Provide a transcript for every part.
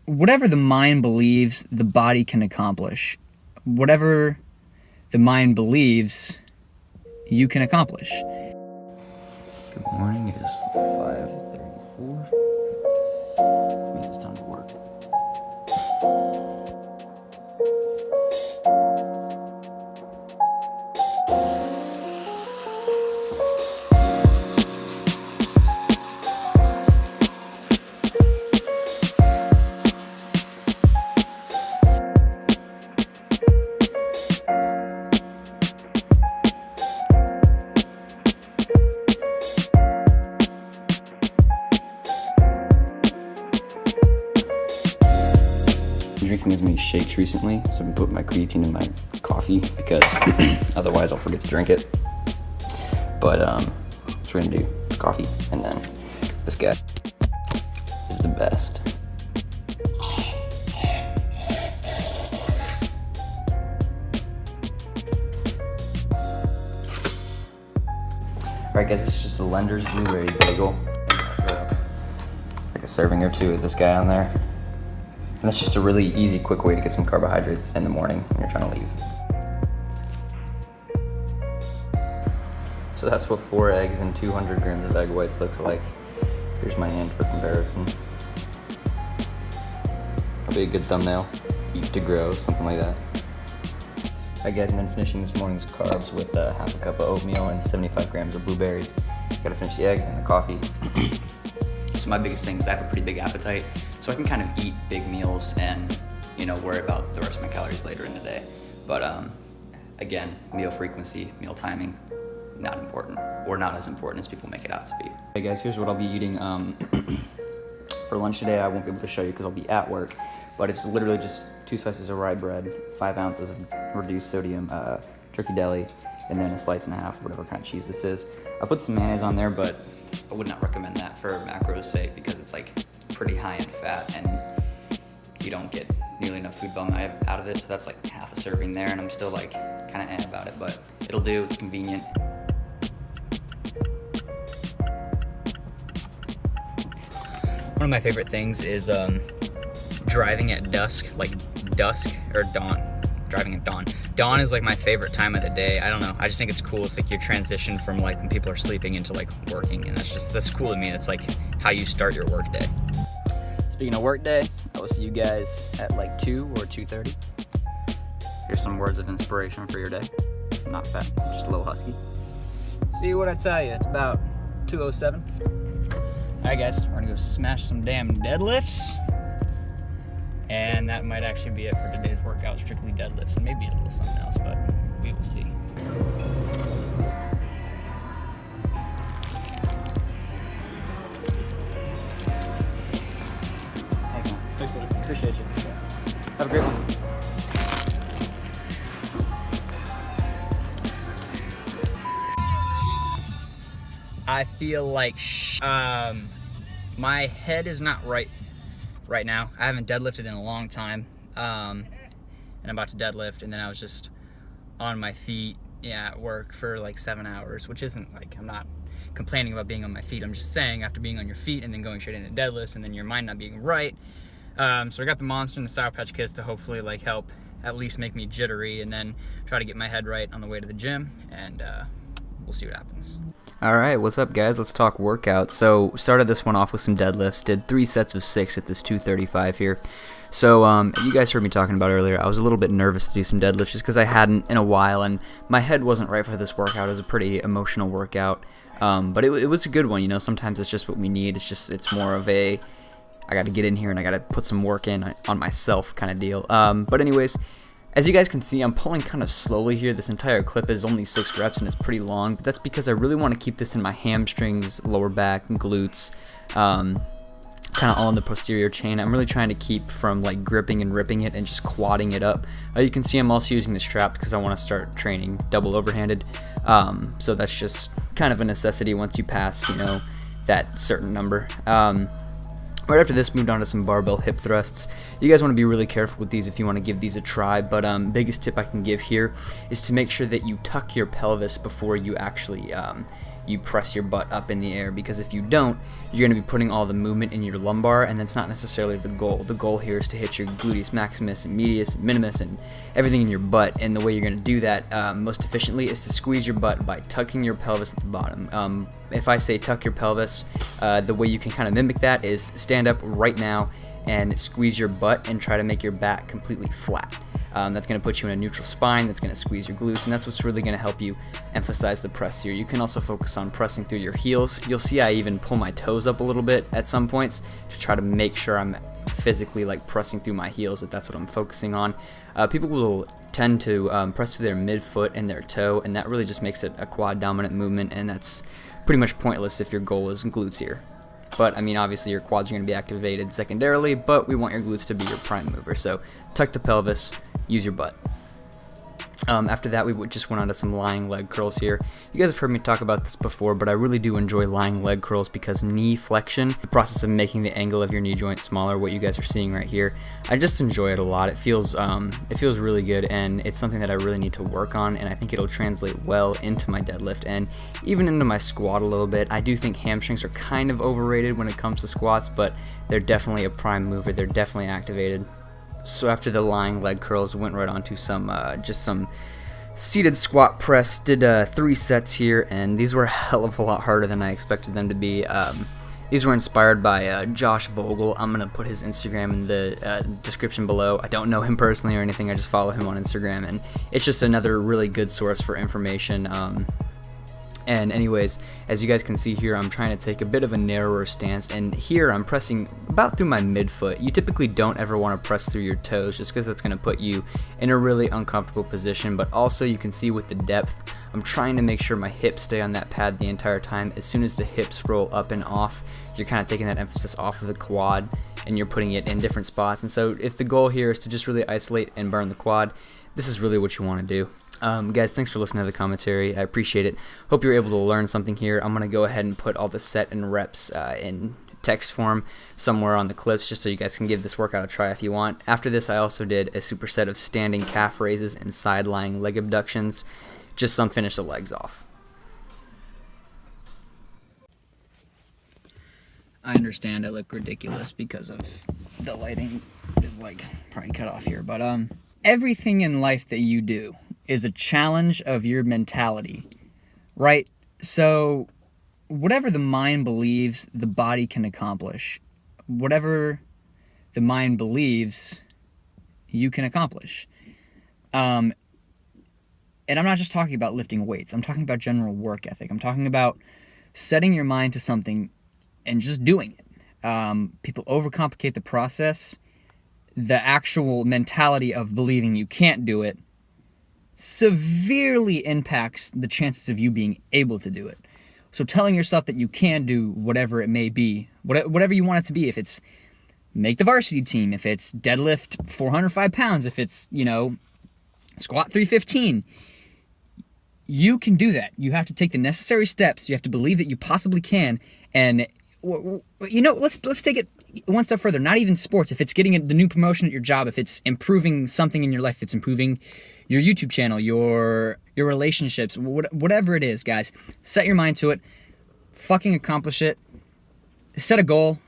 whatever the mind believes, the body can accomplish. Whatever the mind believes, you can accomplish. Good morning, it is 5:34. Means it's time to work. Drinking as many shakes recently, so I've been putting my creatine in my coffee because otherwise I'll forget to drink it. But so we're gonna do coffee, and then this guy is the best. Alright guys, this is just the Lender's Blueberry Bagel. Like a serving or two of this guy on there. And that's just a really easy, quick way to get some carbohydrates in the morning when you're trying to leave. So that's what 4 eggs and 200 grams of egg whites looks like. Here's my hand for comparison. That'll be a good thumbnail. Eat to grow, something like that. Alright guys, and then finishing this morning's carbs with half a cup of oatmeal and 75 grams of blueberries. Gotta finish the eggs and the coffee. So my biggest thing is I have a pretty big appetite, so I can kind of eat big meals and, you know, worry about the rest of my calories later in the day. But again, meal frequency, meal timing, not important, or not as important as people make it out to be. Hey guys, here's what I'll be eating for lunch today. I won't be able to show you because I'll be at work, but it's literally just 2 slices of rye bread, 5 ounces of reduced sodium turkey deli, and then a slice and a half of whatever kind of cheese this is. I put some mayonnaise on there, but I would not recommend that for macros' sake because it's like pretty high in fat and you don't get nearly enough food bone out of it. So that's like half a serving there, and I'm still like kind of about it, but it'll do. It's convenient. One of my favorite things is driving at dusk, like dusk or dawn. Driving at dawn. Dawn is like my favorite time of the day. I don't know. I just think it's cool. It's like your transition from like when people are sleeping into like working, and that's cool to me. It's like how you start your work day. Speaking of work day, I will see you guys at like 2 or 2:30. Here's some words of inspiration for your day. Not fat, just a little husky. See what I tell you. It's about 2:07. All right, guys, we're gonna go smash some damn deadlifts. And that might actually be it for today's workout, strictly deadlifts, and maybe a little something else, but we will see. Thanks, man. Thanks, buddy. Appreciate you. Have a great one. I feel like my head is not right now. I haven't deadlifted in a long time, and I'm about to deadlift, and then I was just on my feet at work for like 7 hours, which isn't like, I'm not complaining about being on my feet. I'm just saying after being on your feet and then going straight into deadlifts and then your mind not being right. So I got the Monster and the Sour Patch Kids to hopefully like help at least make me jittery, and then try to get my head right on the way to the gym, and we'll see what happens. Alright, what's up guys? Let's talk workout. So started this one off with some deadlifts, did 3 sets of 6 at this 235 here. So you guys heard me talking about earlier, I was a little bit nervous to do some deadlifts just because I hadn't in a while, and my head wasn't right for this workout. It was a pretty emotional workout, but it was a good one. You know, sometimes it's just what we need. It's more of a, I got to get in here and I got to put some work in on myself kind of deal. But anyways, as you guys can see, I'm pulling kind of slowly here. This entire clip is only 6 reps and it's pretty long, but that's because I really want to keep this in my hamstrings, lower back, glutes, kind of all in the posterior chain. I'm really trying to keep from like gripping and ripping it and just quadding it up. You can see I'm also using the strap because I want to start training double overhanded. So that's just kind of a necessity once you pass, you know, that certain number. Right after this, moved on to some barbell hip thrusts. You guys want to be really careful with these if you want to give these a try, but biggest tip I can give here is to make sure that you tuck your pelvis before you actually you press your butt up in the air, because if you don't, you're going to be putting all the movement in your lumbar, and that's not necessarily the goal. The goal here is to hit your gluteus maximus and medius and minimus and everything in your butt, and the way you're going to do that most efficiently is to squeeze your butt by tucking your pelvis at the bottom. If I say tuck your pelvis, the way you can kind of mimic that is stand up right now and squeeze your butt and try to make your back completely flat. That's going to put you in a neutral spine, that's going to squeeze your glutes, and that's what's really going to help you emphasize the press here. You can also focus on pressing through your heels. You'll see I even pull my toes up a little bit at some points to try to make sure I'm physically like pressing through my heels, if that's what I'm focusing on. People will tend to press through their midfoot and their toe, and that really just makes it a quad dominant movement, and that's pretty much pointless if your goal is glutes here. But I mean, obviously your quads are going to be activated secondarily, but we want your glutes to be your prime mover. So tuck the pelvis, use your butt. After that, we just went on to some lying leg curls here. You guys have heard me talk about this before, but I really do enjoy lying leg curls because knee flexion, the process of making the angle of your knee joint smaller, what you guys are seeing right here, I just enjoy it a lot. It feels really good, and it's something that I really need to work on, and I think it'll translate well into my deadlift and even into my squat a little bit. I do think hamstrings are kind of overrated when it comes to squats, but they're definitely a prime mover. They're definitely activated. So after the lying leg curls, went right on to some seated squat press. Did 3 sets here, and these were a hell of a lot harder than I expected them to be. These were inspired by Josh Vogel. I'm going to put his Instagram in the description below. I don't know him personally or anything. I just follow him on Instagram, and it's just another really good source for information. And anyways, as you guys can see here, I'm trying to take a bit of a narrower stance, and here I'm pressing about through my midfoot. You typically don't ever want to press through your toes just because that's going to put you in a really uncomfortable position, but also you can see with the depth, I'm trying to make sure my hips stay on that pad the entire time. As soon as the hips roll up and off, you're kind of taking that emphasis off of the quad and you're putting it in different spots. And so if the goal here is to just really isolate and burn the quad, this is really what you want to do. Guys, thanks for listening to the commentary. I appreciate it. Hope you're able to learn something here. I'm going to go ahead and put all the set and reps in text form somewhere on the clips just so you guys can give this workout a try if you want. After this, I also did a superset of standing calf raises and side lying leg abductions, just some finish the legs off. I understand I look ridiculous because of the lighting is like probably cut off here, but everything in life that you do is a challenge of your mentality, right? So whatever the mind believes, the body can accomplish. Whatever the mind believes, you can accomplish. And I'm not just talking about lifting weights. I'm talking about general work ethic. I'm talking about setting your mind to something and just doing it. People overcomplicate the process. The actual mentality of believing you can't do it severely impacts the chances of you being able to do it. So telling yourself that you can do whatever it may be, whatever you want it to be, if it's make the varsity team, if it's deadlift 405 pounds, if it's, squat 315, you can do that. You have to take the necessary steps. You have to believe that you possibly can. And, let's take it one step further. Not even sports. If it's getting the new promotion at your job, if it's improving something in your life, if it's improving your YouTube channel, your relationships, whatever it is, guys, set your mind to it. Fucking accomplish it. Set a goal.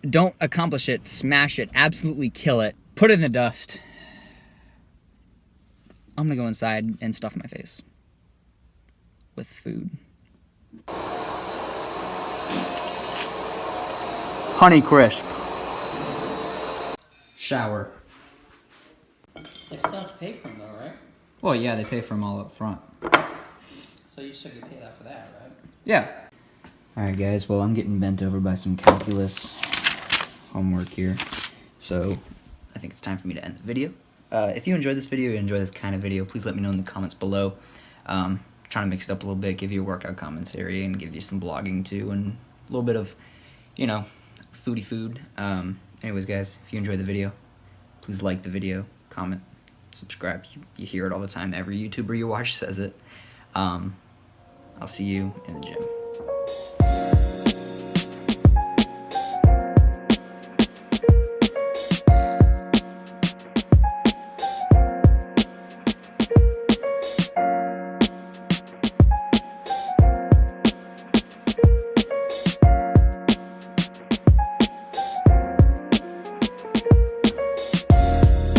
Don't accomplish it. Smash it. Absolutely kill it. Put it in the dust. I'm gonna go inside and stuff my face with food. Honey Crisp. Shower. They still have to pay for them though, right? Well, yeah, they pay for them all up front. So you still get paid out for that, right? Yeah. Alright guys, well I'm getting bent over by some calculus homework here. So I think it's time for me to end the video. If you enjoyed this video, you enjoy this kind of video, please let me know in the comments below. Trying to mix it up a little bit, give you a workout commentary, and give you some blogging too, and a little bit of, foodie food. Anyways guys, if you enjoyed the video, please like the video, comment, subscribe. You hear it all the time. Every YouTuber you watch says it. I'll see you in the gym.